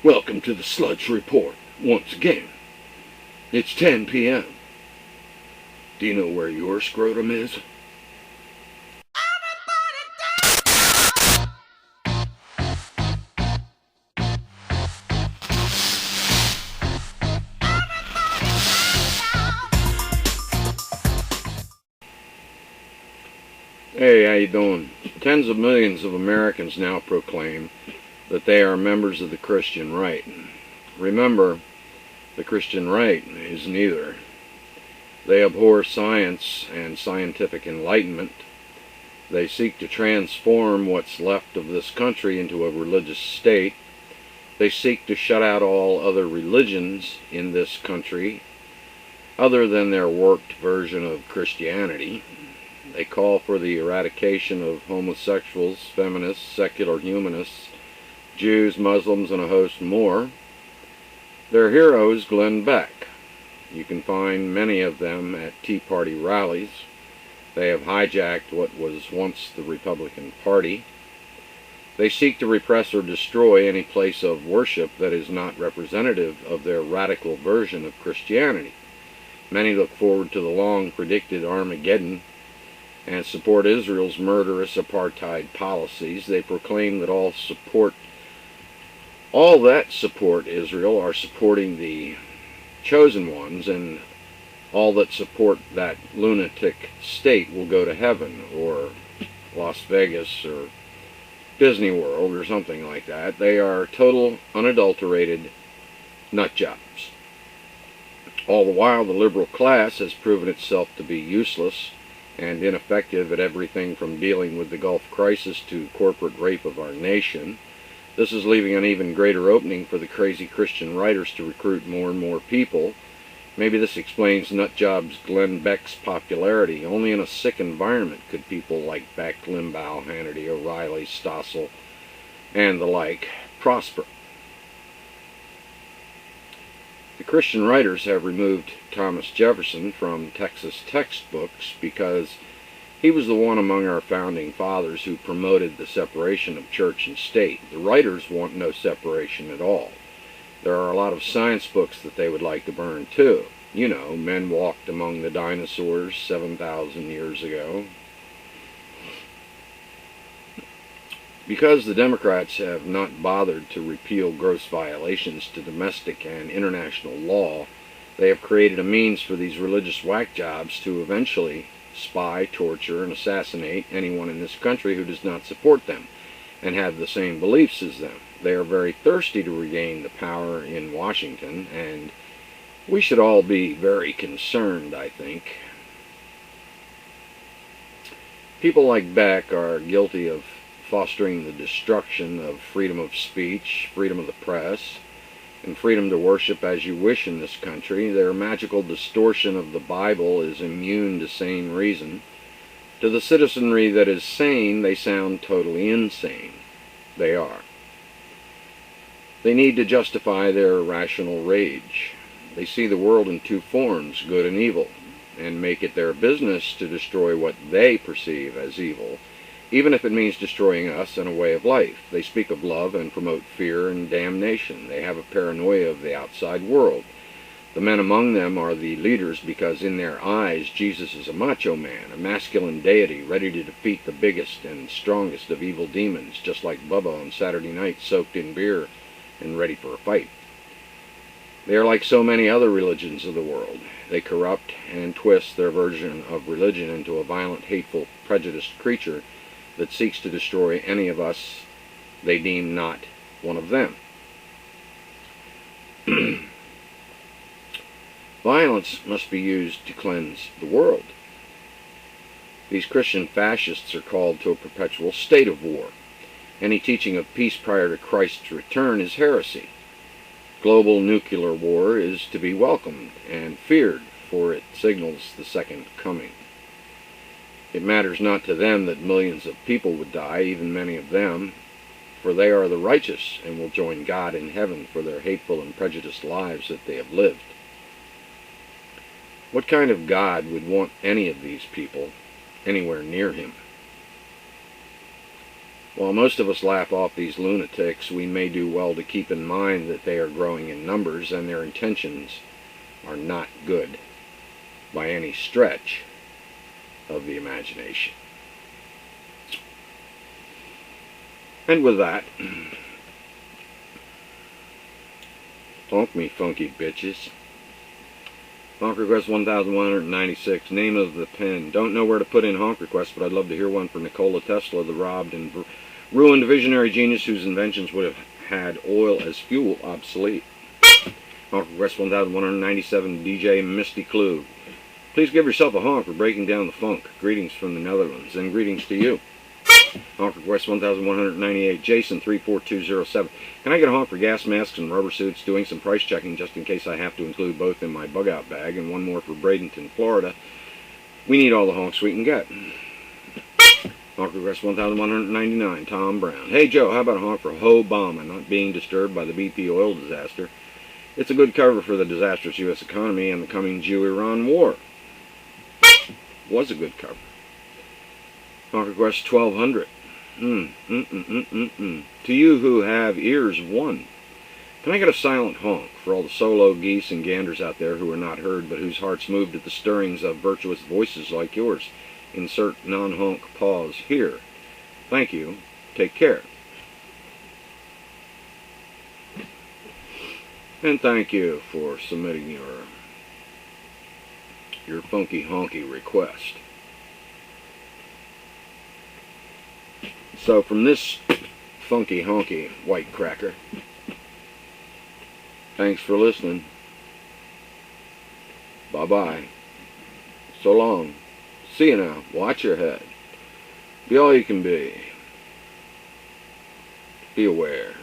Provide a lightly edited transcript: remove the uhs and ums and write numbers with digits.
Welcome to the Sludge Report. Once again, it's 10 p.m. Do you know where your scrotum is? Hey, how you doing? Tens of millions of Americans now proclaim that they are members of the Christian right. Remember, the Christian right is neither. They abhor science and scientific enlightenment. They seek to transform what's left of this country into a religious state. They seek to shut out all other religions in this country other than their warped version of Christianity. They call for the eradication of homosexuals, feminists, secular humanists, Jews, Muslims, and a host more. Their hero is Glenn Beck. You can find many of them at Tea Party rallies. They have hijacked what was once the Republican Party. They seek to repress or destroy any place of worship that is not representative of their radical version of Christianity. Many look forward to the long-predicted Armageddon and support Israel's murderous apartheid policies. They proclaim that all that support Israel are supporting the chosen ones, and all that support that lunatic state will go to heaven, or Las Vegas, or Disney World, or something like that. They are total, unadulterated nut jobs. All the while, the liberal class has proven itself to be useless and ineffective at everything from dealing with the Gulf crisis to corporate rape of our nation. This is leaving an even greater opening for the crazy Christian writers to recruit more and more people. Maybe this explains nutjob's Glenn Beck's popularity. Only in a sick environment could people like Beck, Limbaugh, Hannity, O'Reilly, Stossel, and the like prosper. The Christian writers have removed Thomas Jefferson from Texas textbooks because he was the one among our founding fathers who promoted the separation of church and state. The writers want no separation at all. There are a lot of science books that they would like to burn too. You know, men walked among the dinosaurs 7,000 years ago. Because the Democrats have not bothered to repeal gross violations to domestic and international law, they have created a means for these religious whack jobs to eventually spy, torture, and assassinate anyone in this country who does not support them and have the same beliefs as them. They are very thirsty to regain the power in Washington, and we should all be very concerned, I think. People like Beck are guilty of fostering the destruction of freedom of speech, freedom of the press, and freedom to worship as you wish in this country. Their magical distortion of the Bible is immune to sane reason. To the citizenry that is sane, they sound totally insane. They are. They need to justify their irrational rage. They see the world in two forms, good and evil, and make it their business to destroy what they perceive as evil, even if it means destroying us and a way of life. They speak of love and promote fear and damnation. They have a paranoia of the outside world. The men among them are the leaders because in their eyes Jesus is a macho man, a masculine deity ready to defeat the biggest and strongest of evil demons, just like Bubba on Saturday night soaked in beer and ready for a fight. They are like so many other religions of the world. They corrupt and twist their version of religion into a violent, hateful, prejudiced creature that seeks to destroy any of us they deem not one of them. Violence must be used to cleanse the world. These Christian fascists are called to a perpetual state of war. Any teaching of peace prior to Christ's return is heresy. Global nuclear war is to be welcomed and feared, for it signals the second coming. It matters not to them that millions of people would die, even many of them, for they are the righteous and will join God in heaven for their hateful and prejudiced lives that they have lived. What kind of God would want any of these people anywhere near him? While most of us laugh off these lunatics, we may do well to keep in mind that they are growing in numbers and their intentions are not good by any stretch of the imagination. And with that, honk me, funky bitches. Honk request 1196. Name of the pen. Don't know where to put in honk requests, but I'd love to hear one for Nikola Tesla, the robbed and ruined visionary genius whose inventions would have had oil as fuel obsolete. Honk request 1197. DJ Misty Clue. Please give yourself a honk for breaking down the funk. Greetings from the Netherlands, and greetings to you. Honk request 1198. Jason 34207. Can I get a honk for gas masks and rubber suits? Doing some price checking just in case I have to include both in my bug out bag. And one more for Bradenton, Florida. We need all the honks we can get. Honk request 1199. Tom Brown. Hey Joe, how about a honk for Obama not being disturbed by the BP oil disaster? It's a good cover for the disastrous U.S. economy and the coming Jew-Iran war. Was a good cover. Honk request 1200. To you who have ears, one. Can I get a silent honk for all the solo geese and ganders out there who are not heard but whose hearts moved at the stirrings of virtuous voices like yours? Insert non-honk pause here. Thank you. Take care. And thank you for submitting your funky honky request. So from this funky honky white cracker, thanks for listening. Bye-bye. So long. See you now. Watch your head. Be all you can be. Be aware.